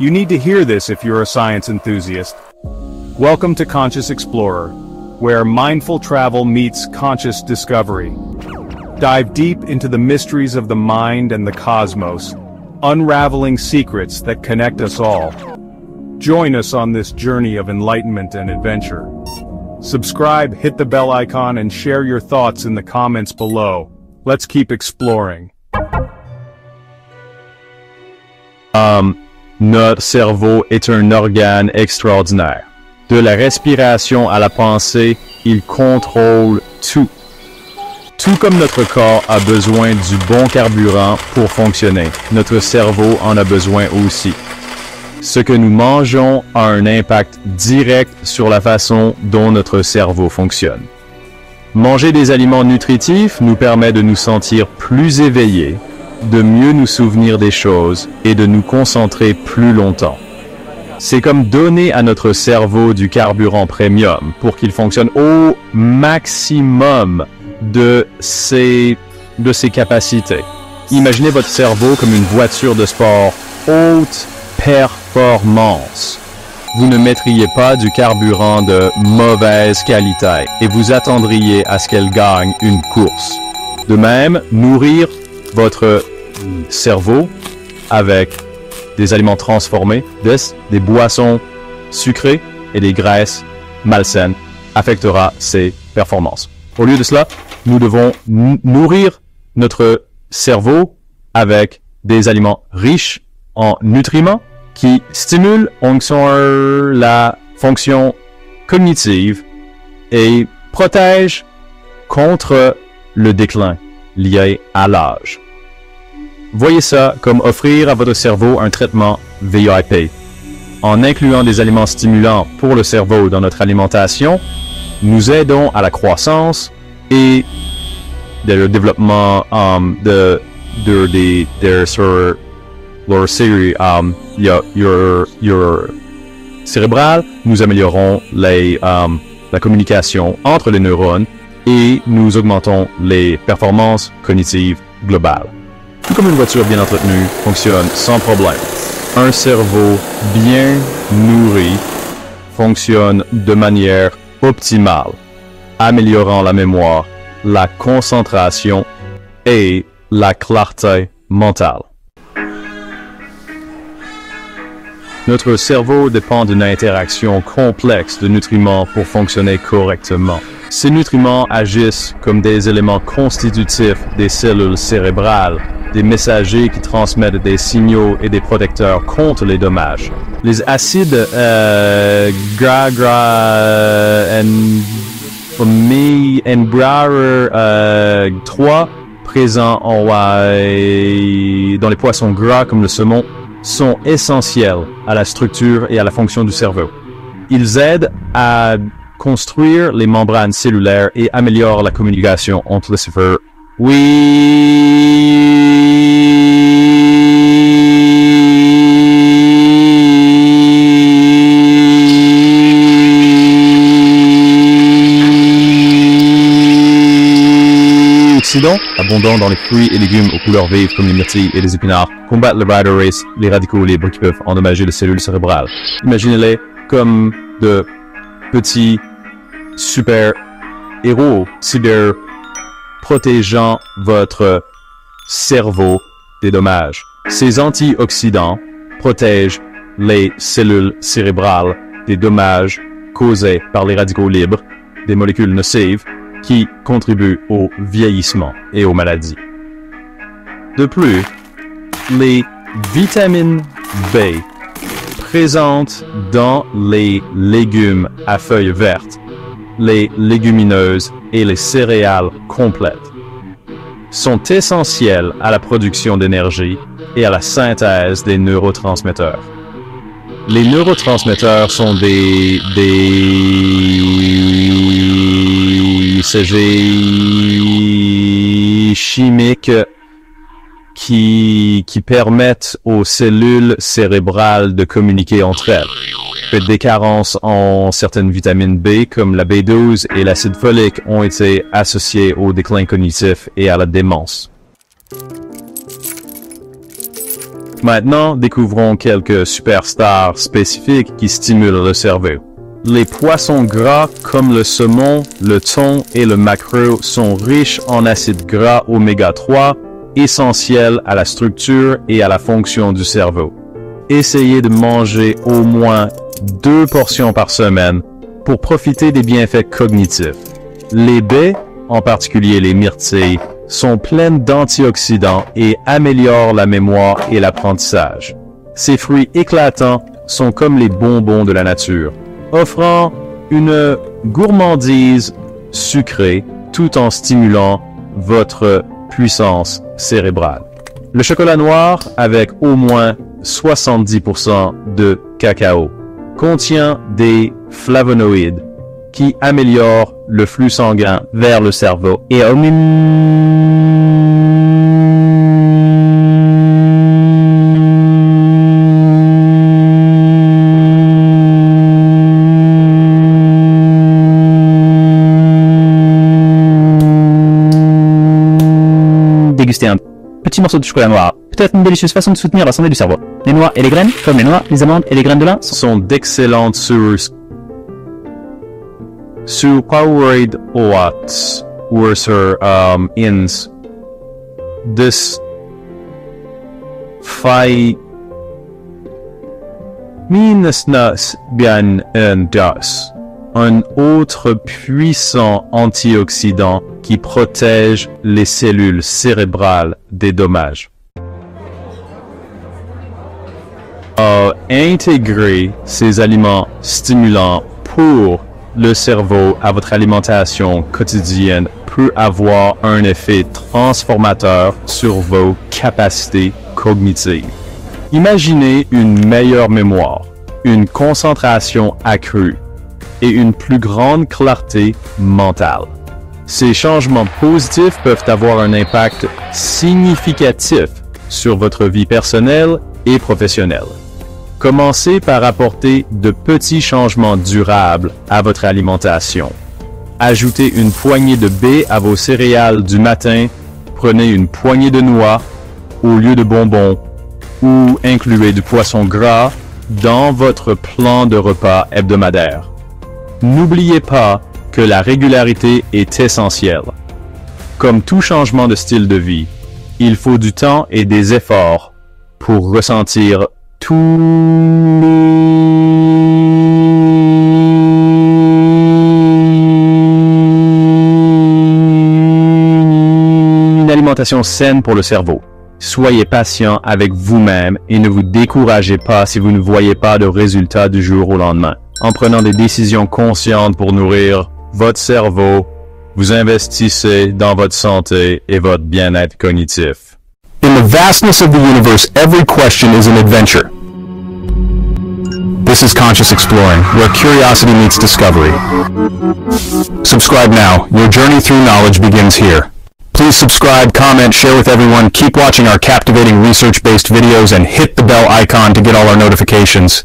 You need to hear this if you're a science enthusiast. Welcome to Conscious Explorer, where mindful travel meets conscious discovery. Dive deep into the mysteries of the mind and the cosmos, unraveling secrets that connect us all. Join us on this journey of enlightenment and adventure. Subscribe, hit the bell icon, and share your thoughts in the comments below. Let's keep exploring. Notre cerveau est un organe extraordinaire. De la respiration à la pensée, il contrôle tout. Tout comme notre corps a besoin du bon carburant pour fonctionner, notre cerveau en a besoin aussi. Ce que nous mangeons a un impact direct sur la façon dont notre cerveau fonctionne. Manger des aliments nutritifs nous permet de nous sentir plus éveillés, de mieux nous souvenir des choses et de nous concentrer plus longtemps. C'est comme donner à notre cerveau du carburant premium pour qu'il fonctionne au maximum de ses capacités. Imaginez votre cerveau comme une voiture de sport haute performance. Vous ne mettriez pas du carburant de mauvaise qualité et vous attendriez à ce qu'elle gagne une course. De même, nourrir votre cerveau avec des aliments transformés, des boissons sucrées et des graisses malsaines affectera ses performances. Au lieu de cela, nous devons nourrir notre cerveau avec des aliments riches en nutriments qui stimulent la fonction cognitive et protègent contre le déclin lié à l'âge. Voyez ça comme offrir à votre cerveau un traitement VIP. En incluant des aliments stimulants pour le cerveau dans notre alimentation, nous aidons à la croissance et le développement sur leur série cérébrale. Nous améliorons la communication entre les neurones et nous augmentons les performances cognitives globales. Tout comme une voiture bien entretenue fonctionne sans problème. Un cerveau bien nourri fonctionne de manière optimale, améliorant la mémoire, la concentration et la clarté mentale. Notre cerveau dépend d'une interaction complexe de nutriments pour fonctionner correctement. Ces nutriments agissent comme des éléments constitutifs des cellules cérébrales, des messagers qui transmettent des signaux et des protecteurs contre les dommages. Les acides gras Brauer 3 présents dans les poissons gras comme le saumon sont essentiels à la structure et à la fonction du cerveau. Ils aident à construire les membranes cellulaires et améliorent la communication entre les cerveaux. Antioxydants, abondants dans les fruits et légumes aux couleurs vives comme les myrtilles et les épinards, combattent le rider race, les radicaux libres qui peuvent endommager les cellules cérébrales. Imaginez-les comme de petits super-héros, cyber protégeant votre cerveau des dommages. Ces antioxydants protègent les cellules cérébrales des dommages causés par les radicaux libres, des molécules nocives qui contribuent au vieillissement et aux maladies. De plus, les vitamines B présentes dans les légumes à feuilles vertes, les légumineuses et les céréales complètes sont essentielles à la production d'énergie et à la synthèse des neurotransmetteurs. Les neurotransmetteurs sont des messagers chimiques qui permettent aux cellules cérébrales de communiquer entre elles. Des carences en certaines vitamines B, comme la B12 et l'acide folique, ont été associées au déclin cognitif et à la démence. Maintenant, découvrons quelques superstars spécifiques qui stimulent le cerveau. Les poissons gras comme le saumon, le thon et le maquereau sont riches en acides gras oméga 3, essentiels à la structure et à la fonction du cerveau. Essayez de manger au moins 2 portions par semaine pour profiter des bienfaits cognitifs. Les baies, en particulier les myrtilles, sont pleines d'antioxydants et améliorent la mémoire et l'apprentissage. Ces fruits éclatants sont comme les bonbons de la nature, offrant une gourmandise sucrée tout en stimulant votre puissance cérébrale. Le chocolat noir, avec au moins 70% de cacao, contient des flavonoïdes qui améliorent le flux sanguin vers le cerveau et déguster un petit morceau de chocolat noir. Peut-être une délicieuse façon de soutenir la santé du cerveau. Les noix et les graines, comme les noix, les amandes et les graines de lin, sont d'excellentes sources powered oats ins this bien un autre puissant antioxydant qui protège les cellules cérébrales des dommages. Intégrer ces aliments stimulants pour le cerveau à votre alimentation quotidienne peut avoir un effet transformateur sur vos capacités cognitives. Imaginez une meilleure mémoire, une concentration accrue et une plus grande clarté mentale. Ces changements positifs peuvent avoir un impact significatif sur votre vie personnelle et professionnelle. Commencez par apporter de petits changements durables à votre alimentation. Ajoutez une poignée de baies à vos céréales du matin, prenez une poignée de noix au lieu de bonbons ou incluez du poisson gras dans votre plan de repas hebdomadaire. N'oubliez pas que la régularité est essentielle. Comme tout changement de style de vie, il faut du temps et des efforts pour ressentir une alimentation saine pour le cerveau. Soyez patient avec vous-même et ne vous découragez pas si vous ne voyez pas de résultats du jour au lendemain. En prenant des décisions conscientes pour nourrir votre cerveau, vous investissez dans votre santé et votre bien-être cognitif. In the vastness of the universe, every question is an adventure. This is Conscious Exploring, where curiosity meets discovery. Subscribe now. Your journey through knowledge begins here. Please subscribe, comment, share with everyone, keep watching our captivating research-based videos, and hit the bell icon to get all our notifications.